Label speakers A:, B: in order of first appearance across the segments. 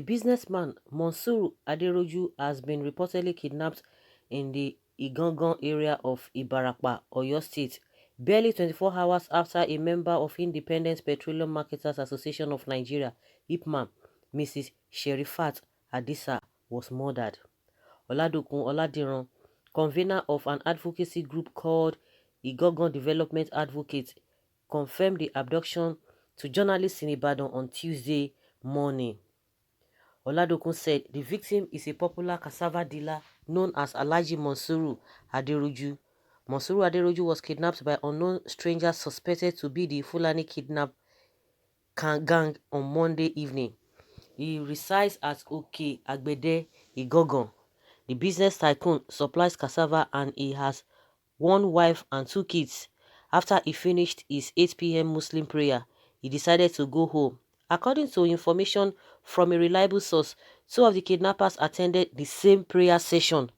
A: businessman MUÇDÀ Aderoju has been reportedly kidnapped in the Igangan area of Ibarapa, Oyo State, barely 24 hours after a member of Independent Petroleum Marketers Association of Nigeria, IPMAN, Mrs. Sherifat Adisa, was murdered. Oladokun Oladiran, convener of an advocacy group called Igangan Development Advocates, confirmed the abduction to journalists in Ibadan on Tuesday morning. Oladokun said the victim is a popular cassava dealer known as Alhaji MUÇDÀ Aderoju. MUÇDÀ Aderoju was kidnapped by unknown strangers suspected to be the Fulani kidnap gang on Monday evening. He resides at Oke Agbede, Igangan. The business tycoon supplies cassava and he has one wife and 2 kids. After he finished his 8 p.m. Muslim prayer, he decided to go home. According to information from a reliable source, 2 of the kidnappers attended the same prayer session.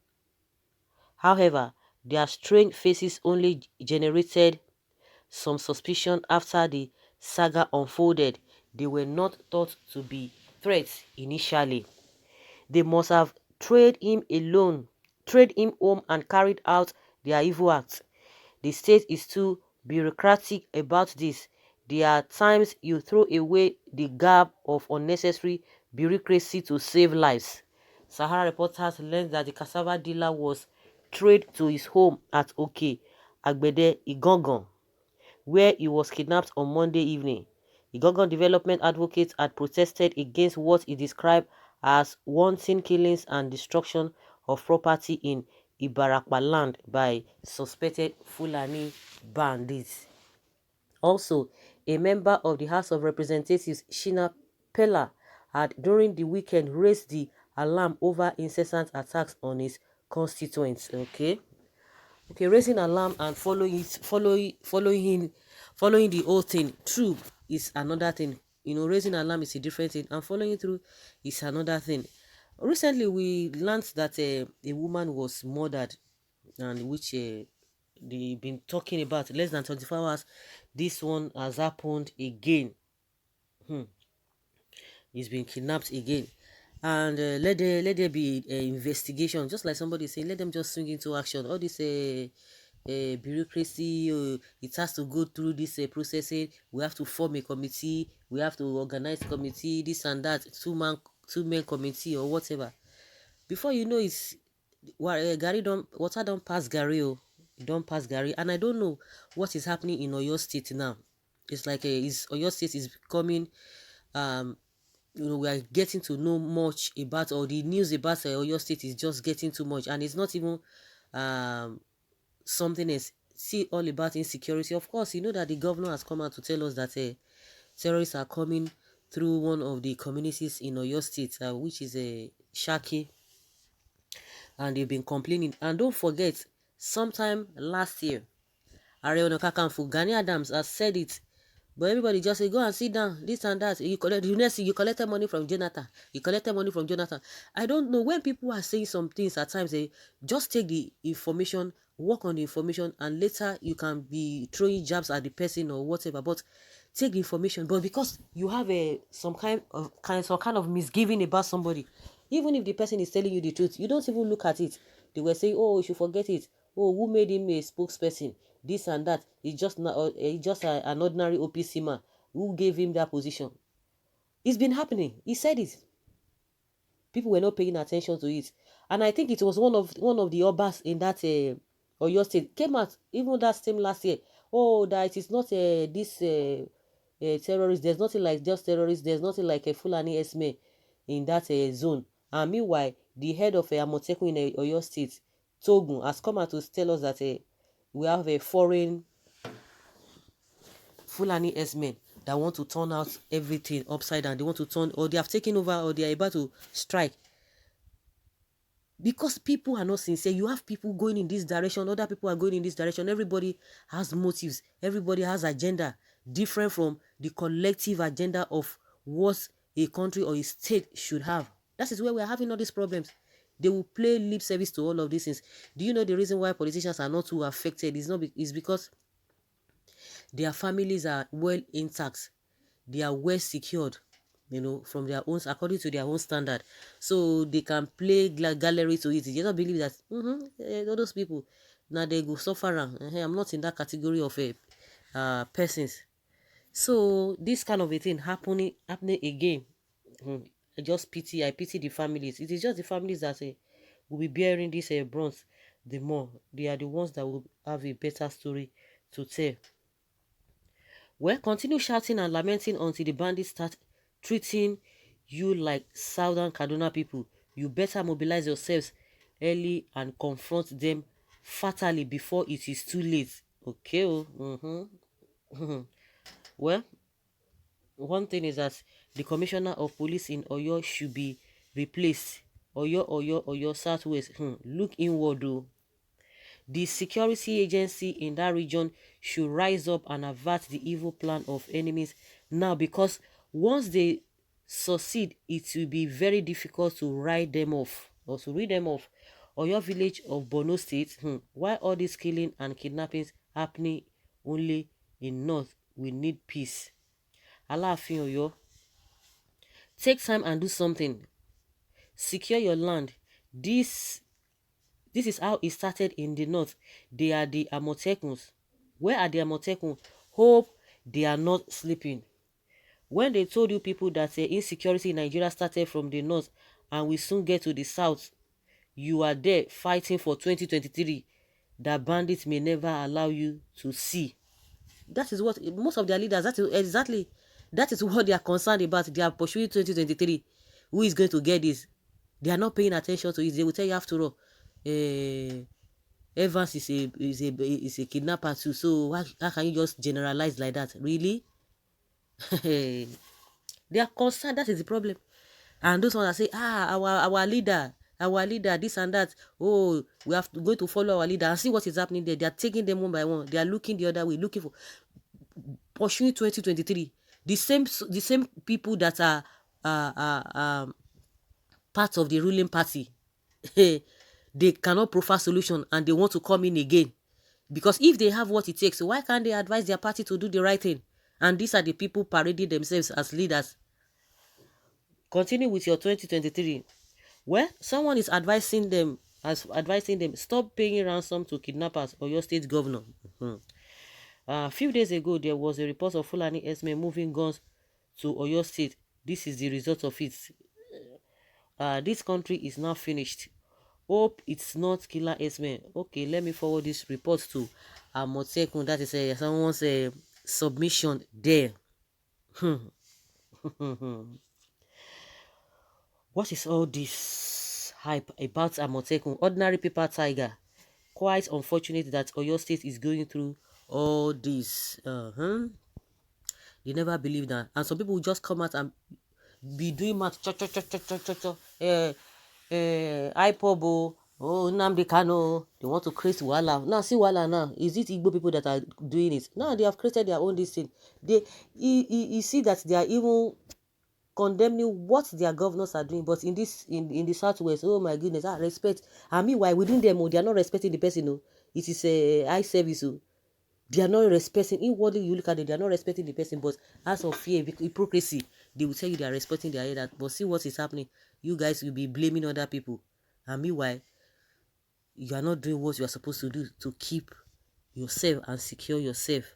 A: However, their strange faces only generated some suspicion after the saga unfolded. They were not thought to be threats initially. They must have trailed him home and carried out their evil acts. The state is too bureaucratic about this. There are times you throw away the gap of unnecessary bureaucracy to save lives. Sahara reporters learned that the cassava dealer was trailed to his home at Oke Agbede, Igangan, where he was kidnapped on Monday evening. Igangan development advocates had protested against what he described as wanton killings and destruction of property in Ibarapa land by suspected Fulani bandits. Also, a member of the House of Representatives, Shina Pella, had during the weekend raised the alarm over incessant attacks on his constituents. Okay, raising alarm and following the whole thing through is another thing. Raising alarm is a different thing, and following through is another thing. Recently, we learned that a woman was murdered, and which they've been talking about less than 24 hours. This one has happened again. He's been kidnapped again. And let there be an investigation, just like somebody saying, let them just swing into action. All this bureaucracy, it has to go through this processing. We have to form a committee, we have to organize committee, this and that, two-man committee or whatever. Before you know, it's water don't pass Gary, don't pass Gary. And I don't know what is happening in Oyo State now. It's like Oyo State is becoming we are getting to know much about, or the news about Oyo State is just getting too much, and it's not even something is see all about insecurity. Of course, you know that the governor has come out to tell us that terrorists are coming through one of the communities in Oyo State, which is a Shaki, and they've been complaining. And don't forget, sometime last year, Ààrẹ Ọ̀nà Kakanfò Gani Adams has said it, but everybody just say, go and sit down, this and that. You collected money from Jonathan. You collected money from Jonathan. I don't know, when people are saying some things at times, they just take the information, work on the information, and later you can be throwing jabs at the person or whatever. But take the information. But because you have some kind of misgiving about somebody, even if the person is telling you the truth, you don't even look at it. They were saying, oh, you should forget it. Oh, who made him a spokesperson? This and that. It's just an ordinary OPC man. Who gave him that position? It's been happening. He said it. People were not paying attention to it. And I think it was one of the Obas in that Oyo State came out, even that same last year. Oh, that it is not this terrorist. There's nothing like just terrorists. There's nothing like a Fulani HERDSMEN in that zone. And meanwhile, the head of Amotekun in Oyo State, Togun, has come out to tell us that we have a foreign Fulani HERDSMEN that want to turn out everything upside down. They want to turn, or they have taken over, or they are about to strike. Because people are not sincere. You have people going in this direction, other people are going in this direction. Everybody has motives. Everybody has agenda different from the collective agenda of what a country or a state should have. That is where we are having all these problems. They will play lip service to all of these things. Do you know the reason why politicians are not too affected? It's because their families are well intact. They are well secured. you know, from their own, according to their own standard. So they can play gallery to it. You don't believe that all those people, now they go suffer. I'm not in that category of persons. So this kind of a thing happening again. I pity the families. It is just the families that will be bearing this brunt the more. They are the ones that will have a better story to tell. Well, continue shouting and lamenting until the bandits start treating you like Southern Kaduna people. You better mobilize yourselves early and confront them fatally before it is too late. Okay. Well, one thing is that the commissioner of police in Oyo should be replaced. Oyo, Southwest. Look inward though. The security agency in that region should rise up and avert the evil plan of enemies now, because once they succeed, it will be very difficult to write them off or to read them off. Oyo village of Borno State, why all this killing and kidnappings happening only in North? We need peace. Alaafin Oyo, take time and do something. Secure your land. This is how it started in the north. They are the Amotekuns. Where are the Amotekun? Hope they are not sleeping. When they told you people that insecurity in Nigeria started from the north and we soon get to the south, you are there fighting for 2023 that bandits may never allow you to see. That is what most of their leaders, that is what they are concerned about. They are pursuing 2023. Who is going to get this? They are not paying attention to it. They will tell you after all, Evans is a kidnapper too. So how can you just generalize like that? Really? They are concerned. That is the problem. And those ones that say, our leader, this and that. Oh, we have to go to follow our leader and see what is happening there. They are taking them one by one. They are looking the other way, looking for pursuing 2023. The same people that are part of the ruling party. They cannot profile solution and they want to come in again. Because if they have what it takes, why can't they advise their party to do the right thing? And these are the people parading themselves as leaders. Continue with your 2023. Well, someone is advising them, stop paying ransom to kidnappers or your state governor. A few days ago, there was a report of Fulani herdsmen moving guns to Oyo State. This is the result of it. This country is now finished. Hope it's not killer herdsmen. Okay, let me forward this report to Amotekun. That is someone's submission there. What is all this hype about Amotekun? Ordinary paper tiger. Quite unfortunate that Oyo State is going through all this. They never believe that. And some people will just come out and be doing math. IPOB, Nnamdi Kanu, they want to create Wala. Now, see Wala now. Is it Igbo people that are doing it? No, they have created their own this thing. You see that they are even condemning what their governors are doing, but in the southwest, oh my goodness, respect. And meanwhile, within them, they are not respecting the person. It is a high service. They are not respecting. Inwardly, you look at it, they are not respecting the person, but as of fear, hypocrisy, they will tell you they are respecting their head. But see what is happening. You guys will be blaming other people, and meanwhile, you are not doing what you are supposed to do to keep yourself and secure yourself.